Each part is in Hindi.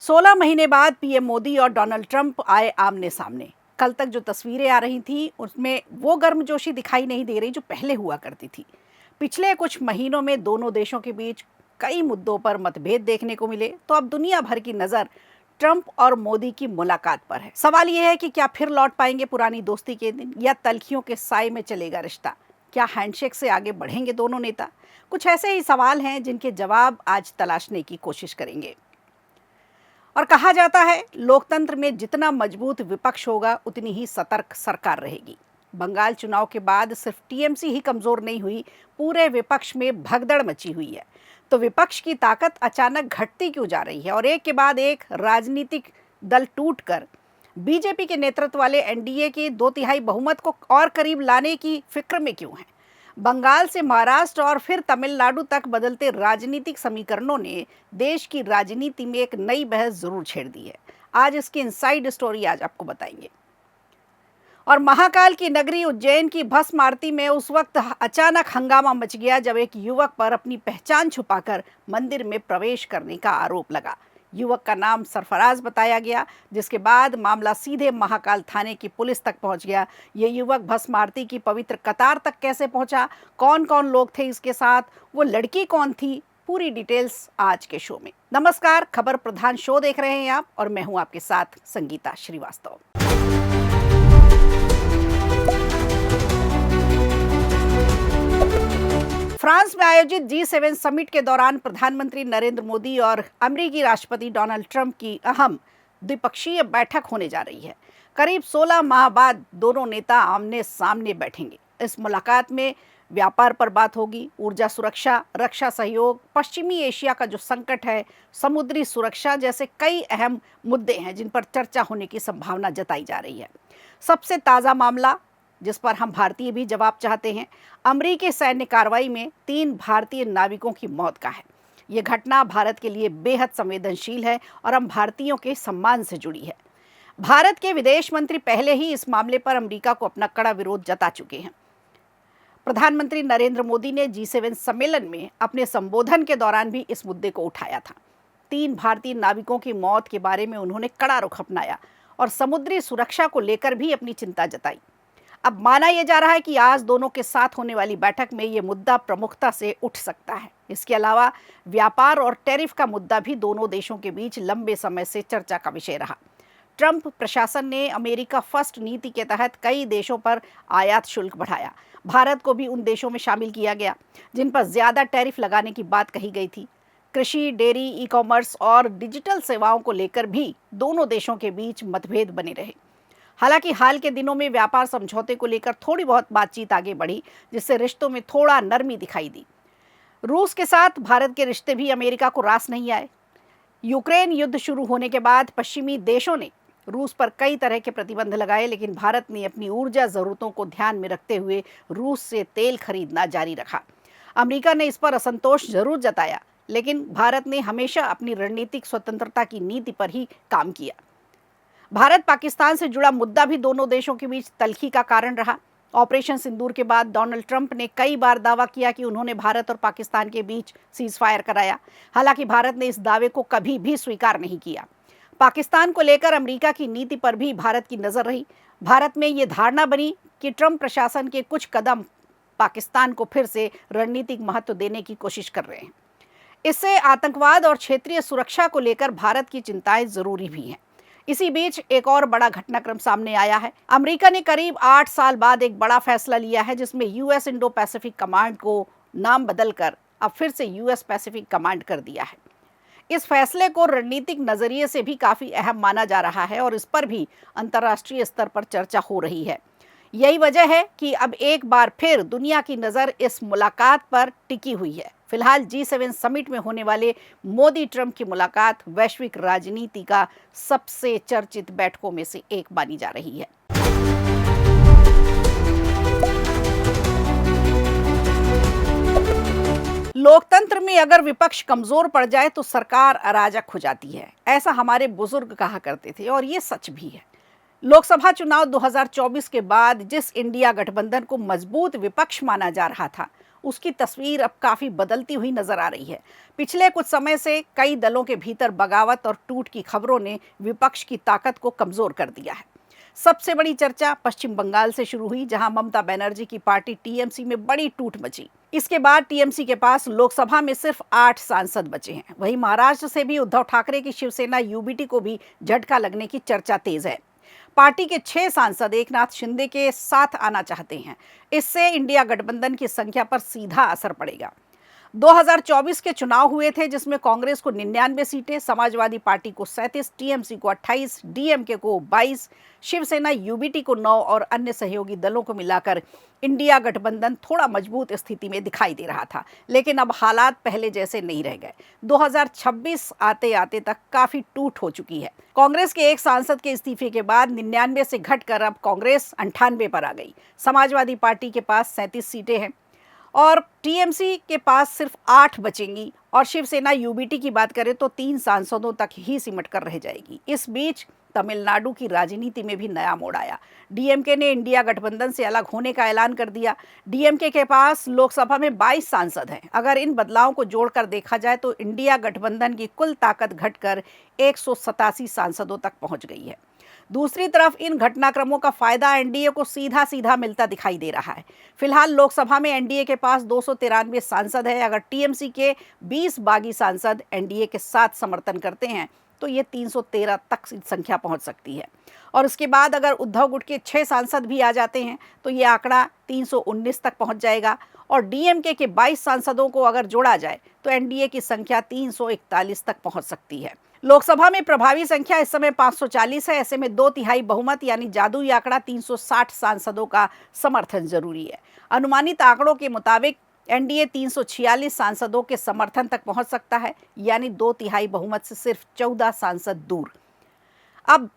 16 महीने बाद पीएम मोदी और डोनाल्ड ट्रंप आए आमने सामने। कल तक जो तस्वीरें आ रही थी उसमें वो गर्मजोशी दिखाई नहीं दे रही जो पहले हुआ करती थी। पिछले कुछ महीनों में दोनों देशों के बीच कई मुद्दों पर मतभेद देखने को मिले, तो अब दुनिया भर की नज़र ट्रंप और मोदी की मुलाकात पर है। सवाल ये है कि क्या फिर लौट पाएंगे पुरानी दोस्ती के दिन, या तल्खियों के साए में चलेगा रिश्ता? क्या हैंडशेक से आगे बढ़ेंगे दोनों नेता? कुछ ऐसे ही सवाल हैं जिनके जवाब आज तलाशने की कोशिश करेंगे। और कहा जाता है, लोकतंत्र में जितना मजबूत विपक्ष होगा उतनी ही सतर्क सरकार रहेगी। बंगाल चुनाव के बाद सिर्फ टीएमसी ही कमजोर नहीं हुई, पूरे विपक्ष में भगदड़ मची हुई है। तो विपक्ष की ताकत अचानक घटती क्यों जा रही है, और एक के बाद एक राजनीतिक दल टूटकर बीजेपी के नेतृत्व वाले एनडीए के 2/3 बहुमत को और करीब लाने की फिक्र में क्यों है? बंगाल से महाराष्ट्र और फिर तमिलनाडु तक बदलते राजनीतिक समीकरणों ने देश की राजनीति में एक नई बहस जरूर छेड़ दी है। आज इसकी इनसाइड स्टोरी आज आपको बताएंगे। और महाकाल की नगरी उज्जैन की भस्म आरती में उस वक्त अचानक हंगामा मच गया जब एक युवक पर अपनी पहचान छुपाकर मंदिर में प्रवेश करने का आरोप लगा। युवक का नाम सरफराज बताया गया, जिसके बाद मामला सीधे महाकाल थाने की पुलिस तक पहुंच गया। ये युवक भस्म आरती की पवित्र कतार तक कैसे पहुंचा, कौन कौन लोग थे इसके साथ, वो लड़की कौन थी, पूरी डिटेल्स आज के शो में। नमस्कार, खबर प्रधान शो देख रहे हैं आप और मैं हूं आपके साथ संगीता श्रीवास्तव। फ्रांस में आयोजित G7 समिट के दौरान प्रधानमंत्री नरेंद्र मोदी और अमेरिकी राष्ट्रपति डोनाल्ड ट्रंप की अहम द्विपक्षीय बैठक होने जा रही है। करीब 16 माह बाद दोनों नेता आमने सामने बैठेंगे। इस मुलाकात में व्यापार पर बात होगी, ऊर्जा सुरक्षा, रक्षा सहयोग, पश्चिमी एशिया का जो संकट है, समुद्री सुरक्षा जैसे कई अहम मुद्दे हैं जिन पर चर्चा होने की संभावना जताई जा रही है। सबसे ताज़ा मामला जिस पर हम भारतीय भी जवाब चाहते हैं, अमेरिकी सैन्य कार्रवाई में 3 भारतीय नाविकों की मौत का है। ये घटना भारत के लिए बेहद संवेदनशील है और हम भारतीयों के सम्मान से जुड़ी है। भारत के विदेश मंत्री पहले ही इस मामले पर अमेरिका को अपना कड़ा विरोध जता चुके हैं। प्रधानमंत्री नरेंद्र मोदी ने G7 सम्मेलन में अपने संबोधन के दौरान भी इस मुद्दे को उठाया था। 3 भारतीय नाविकों की मौत के बारे में उन्होंने कड़ा रुख अपनाया और समुद्री सुरक्षा को लेकर भी अपनी चिंता जताई। अब माना यह जा रहा है कि आज दोनों के साथ होने वाली बैठक में ये मुद्दा प्रमुखता से उठ सकता है। इसके अलावा व्यापार और टैरिफ का मुद्दा भी दोनों देशों के बीच लंबे समय से चर्चा का विषय रहा। ट्रंप प्रशासन ने अमेरिका फर्स्ट नीति के तहत कई देशों पर आयात शुल्क बढ़ाया। भारत को भी उन देशों में शामिल किया गया जिन पर ज़्यादा टैरिफ लगाने की बात कही गई थी। कृषि, डेयरी, ई कॉमर्स और डिजिटल सेवाओं को लेकर भी दोनों देशों के बीच मतभेद बने रहे। हालांकि हाल के दिनों में व्यापार समझौते को लेकर थोड़ी बहुत बातचीत आगे बढ़ी, जिससे रिश्तों में थोड़ा नरमी दिखाई दी। रूस के साथ भारत के रिश्ते भी अमेरिका को रास नहीं आए। यूक्रेन युद्ध शुरू होने के बाद पश्चिमी देशों ने रूस पर कई तरह के प्रतिबंध लगाए, लेकिन भारत ने अपनी ऊर्जा ज़रूरतों को ध्यान में रखते हुए रूस से तेल खरीदना जारी रखा। अमेरिका ने इस पर असंतोष जरूर जताया, लेकिन भारत ने हमेशा अपनी रणनीतिक स्वतंत्रता की नीति पर ही काम किया। भारत पाकिस्तान से जुड़ा मुद्दा भी दोनों देशों के बीच तल्खी का कारण रहा। ऑपरेशन सिंदूर के बाद डोनाल्ड ट्रंप ने कई बार दावा किया कि उन्होंने भारत और पाकिस्तान के बीच सीज़फायर कराया। हालांकि भारत ने इस दावे को कभी भी स्वीकार नहीं किया। पाकिस्तान को लेकर अमेरिका की नीति पर भी भारत की नज़र रही। भारत में ये धारणा बनी कि ट्रंप प्रशासन के कुछ कदम पाकिस्तान को फिर से रणनीतिक महत्व देने की कोशिश कर रहे हैं। इससे आतंकवाद और क्षेत्रीय सुरक्षा को लेकर भारत की चिंताएं जरूरी भी हैं। इसी बीच एक और बड़ा घटनाक्रम सामने आया है। अमेरिका ने करीब 8 साल बाद एक बड़ा फैसला लिया है, जिसमें यूएस इंडो पैसिफिक कमांड को नाम बदलकर अब फिर से यूएस पैसिफिक कमांड कर दिया है। इस फैसले को रणनीतिक नजरिए से भी काफी अहम माना जा रहा है और इस पर भी अंतर्राष्ट्रीय स्तर पर चर्चा हो रही है। यही वजह है कि अब एक बार फिर दुनिया की नज़र इस मुलाकात पर टिकी हुई है। फिलहाल G7 समिट में होने वाले मोदी ट्रंप की मुलाकात वैश्विक राजनीति का सबसे चर्चित बैठकों में से एक मानी जा रही है। लोकतंत्र में अगर विपक्ष कमजोर पड़ जाए तो सरकार अराजक हो जाती है, ऐसा हमारे बुजुर्ग कहा करते थे और ये सच भी है। लोकसभा चुनाव 2024 के बाद जिस इंडिया गठबंधन को मजबूत विपक्ष माना जा रहा था, उसकी तस्वीर अब काफ़ी बदलती हुई नजर आ रही है। पिछले कुछ समय से कई दलों के भीतर बगावत और टूट की खबरों ने विपक्ष की ताकत को कमज़ोर कर दिया है। सबसे बड़ी चर्चा पश्चिम बंगाल से शुरू हुई, जहां ममता बनर्जी की पार्टी टीएमसी में बड़ी टूट मची। इसके बाद टीएमसी के पास लोकसभा में सिर्फ 8 सांसद बचे हैं। वहीं महाराष्ट्र से भी उद्धव ठाकरे की शिवसेना यूबीटी को भी झटका लगने की चर्चा तेज है। पार्टी के 6 सांसद एकनाथ शिंदे के साथ आना चाहते हैं। इससे इंडिया गठबंधन की संख्या पर सीधा असर पड़ेगा। 2024 के चुनाव हुए थे, जिसमें कांग्रेस को 99 सीटें, समाजवादी पार्टी को 37, टीएमसी को 28, डीएमके को 22, शिवसेना यूबीटी को 9 और अन्य सहयोगी दलों को मिलाकर इंडिया गठबंधन थोड़ा मजबूत स्थिति में दिखाई दे रहा था। लेकिन अब हालात पहले जैसे नहीं रह गए। 2026 आते आते तक काफी टूट हो चुकी है। कांग्रेस के एक सांसद के इस्तीफे के बाद 99 से घटकर अब कांग्रेस 98 पर आ गई। समाजवादी पार्टी के पास 37 सीटें हैं और टीएमसी के पास सिर्फ 8 बचेंगी, और शिवसेना यूबीटी की बात करें तो 3 सांसदों तक ही सिमट कर रह जाएगी। इस बीच तमिलनाडु की राजनीति में भी नया मोड़ आया। डीएमके ने इंडिया गठबंधन से अलग होने का ऐलान कर दिया। डीएमके के पास लोकसभा में 22 सांसद हैं। अगर इन बदलावों को जोड़कर देखा जाए तो इंडिया गठबंधन की कुल ताकत घटकर 187 सांसदों तक पहुंच गई है। दूसरी तरफ इन घटनाक्रमों का फायदा एनडीए को सीधा सीधा मिलता दिखाई दे रहा है। फिलहाल लोकसभा में एनडीए के पास 293 सांसद है। अगर टीएमसी के 20 बागी सांसद एनडीए के साथ समर्थन करते हैं तो ये 313 तक संख्या पहुंच सकती है। और उसके बाद अगर उद्धव गुट के 6 सांसद भी आ जाते हैं तो ये आंकड़ा 319 तक पहुंच जाएगा। और डीएमके के 22 सांसदों को अगर जोड़ा जाए तो एनडीए की संख्या 341 तक पहुंच सकती है। लोकसभा में प्रभावी संख्या इस समय 540 है। ऐसे में 2/3 बहुमत यानी जादुई आंकड़ा 360 सांसदों का समर्थन जरूरी है। अनुमानित आंकड़ों के मुताबिक एनडीए 346 सांसदों के समर्थन तक पहुंच सकता है, यानी 2/3 बहुमत से सिर्फ 14 सांसद दूर। अब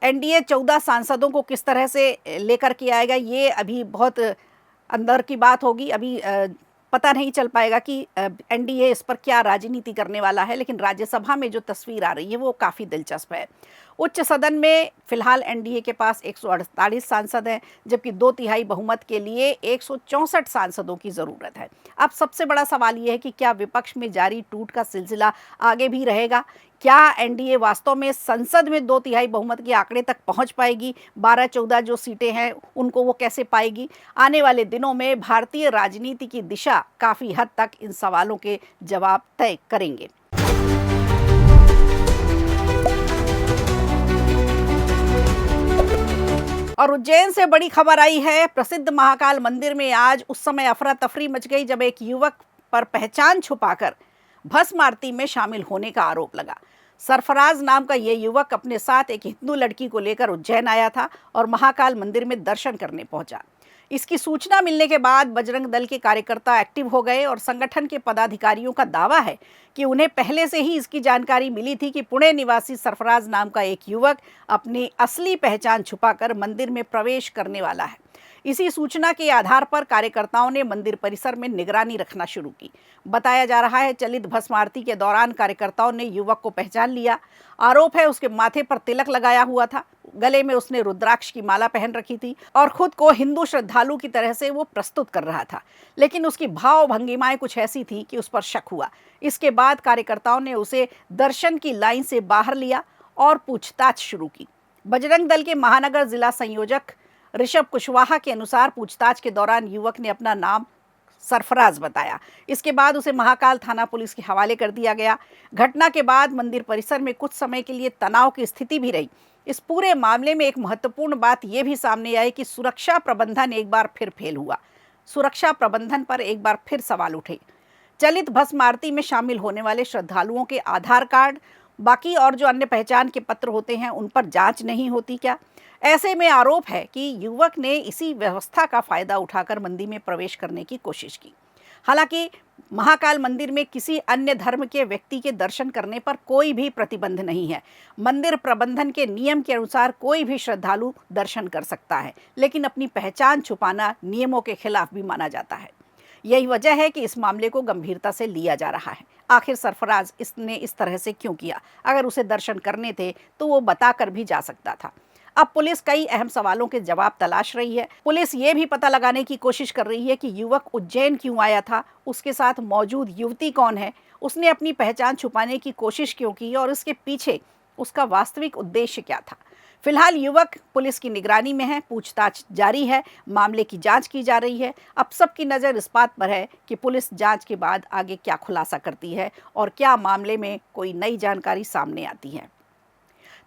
एनडीए 14 सांसदों को किस तरह से लेकर के आएगा, ये अभी बहुत अंदर की बात होगी। अभी पता नहीं चल पाएगा कि एनडीए इस पर क्या राजनीति करने वाला है। लेकिन राज्यसभा में जो तस्वीर आ रही है वो काफ़ी दिलचस्प है। उच्च सदन में फिलहाल एनडीए के पास 148 सांसद हैं, जबकि 2/3 बहुमत के लिए 164 सांसदों की ज़रूरत है। अब सबसे बड़ा सवाल ये है कि क्या विपक्ष में जारी टूट का सिलसिला आगे भी रहेगा? क्या एनडीए वास्तव में संसद में 2/3 बहुमत के आंकड़े तक पहुंच पाएगी? 12-14 जो सीटें हैं उनको वो कैसे पाएगी? आने वाले दिनों में भारतीय राजनीति की दिशा काफ़ी हद तक इन सवालों के जवाब तय करेंगे। और उज्जैन से बड़ी खबर आई है। प्रसिद्ध महाकाल मंदिर में आज उस समय अफरा तफरी मच गई जब एक युवक पर पहचान छुपाकर भस्म आरती में शामिल होने का आरोप लगा। सरफराज नाम का ये युवक अपने साथ एक हिंदू लड़की को लेकर उज्जैन आया था और महाकाल मंदिर में दर्शन करने पहुंचा। इसकी सूचना मिलने के बाद बजरंग दल के कार्यकर्ता एक्टिव हो गए और संगठन के पदाधिकारियों का दावा है कि उन्हें पहले से ही इसकी जानकारी मिली थी कि पुणे निवासी सरफराज नाम का एक युवक अपनी असली पहचान छुपाकर मंदिर में प्रवेश करने वाला है। इसी सूचना के आधार पर कार्यकर्ताओं ने मंदिर परिसर में निगरानी रखना शुरू की। बताया जा रहा है चलित भस्म आरती के दौरान कार्यकर्ताओं ने युवक को पहचान लिया। आरोप है उसके माथे पर तिलक लगाया हुआ था, गले में उसने रुद्राक्ष की माला पहन रखी थी और खुद को हिंदू श्रद्धालु की तरह से वो प्रस्तुत कर रहा था। लेकिन उसकी भाव भंगिमाएं कुछ ऐसी थी कि उस पर शक हुआ। इसके बाद कार्यकर्ताओं ने उसे दर्शन की लाइन से बाहर लिया और पूछताछ शुरू की। बजरंग दल के महानगर जिला संयोजक ऋषभ कुशवाहा के अनुसार पूछताछ के दौरान युवक ने अपना नाम सरफराज बताया। इसके बाद उसे महाकाल थाना पुलिस के हवाले कर दिया गया। घटना के बाद मंदिर परिसर में कुछ समय के लिए तनाव की स्थिति भी रही। इस पूरे मामले में एक महत्वपूर्ण बात यह भी सामने आई कि सुरक्षा प्रबंधन एक बार फिर फेल हुआ। सुरक्षा प्रबंधन पर एक बार फिर सवाल उठे। चलित भस्म आरती में शामिल होने वाले श्रद्धालुओं के आधार कार्ड, बाकी और जो अन्य पहचान के पत्र होते हैं उन पर जांच नहीं होती क्या? ऐसे में आरोप है कि युवक ने इसी व्यवस्था का फायदा उठाकर मंदिर में प्रवेश करने की कोशिश की। हालांकि महाकाल मंदिर में किसी अन्य धर्म के व्यक्ति के दर्शन करने पर कोई भी प्रतिबंध नहीं है। मंदिर प्रबंधन के नियम के अनुसार कोई भी श्रद्धालु दर्शन कर सकता है, लेकिन अपनी पहचान छुपाना नियमों के खिलाफ भी माना जाता है। यही वजह है कि इस मामले को गंभीरता से लिया जा रहा है। आखिर सरफराज इसने इस तरह से क्यों किया? अगर उसे दर्शन करने थे तो वो बताकर भी जा सकता था। अब पुलिस कई अहम सवालों के जवाब तलाश रही है। पुलिस ये भी पता लगाने की कोशिश कर रही है कि युवक उज्जैन क्यों आया था, उसके साथ मौजूद युवती कौन है, उसने अपनी पहचान छुपाने की कोशिश क्यों की और उसके पीछे उसका वास्तविक उद्देश्य क्या था। फिलहाल युवक पुलिस की निगरानी में है, पूछताछ जारी है, मामले की जांच की जा रही है। अब सबकी नज़र इस बात पर है कि पुलिस जांच के बाद आगे क्या खुलासा करती है और क्या मामले में कोई नई जानकारी सामने आती है।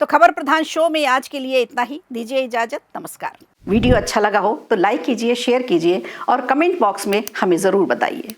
तो खबर प्रधान शो में आज के लिए इतना ही। दीजिए इजाजत, नमस्कार। वीडियो अच्छा लगा हो तो लाइक कीजिए, शेयर कीजिए और कमेंट बॉक्स में हमें ज़रूर बताइए।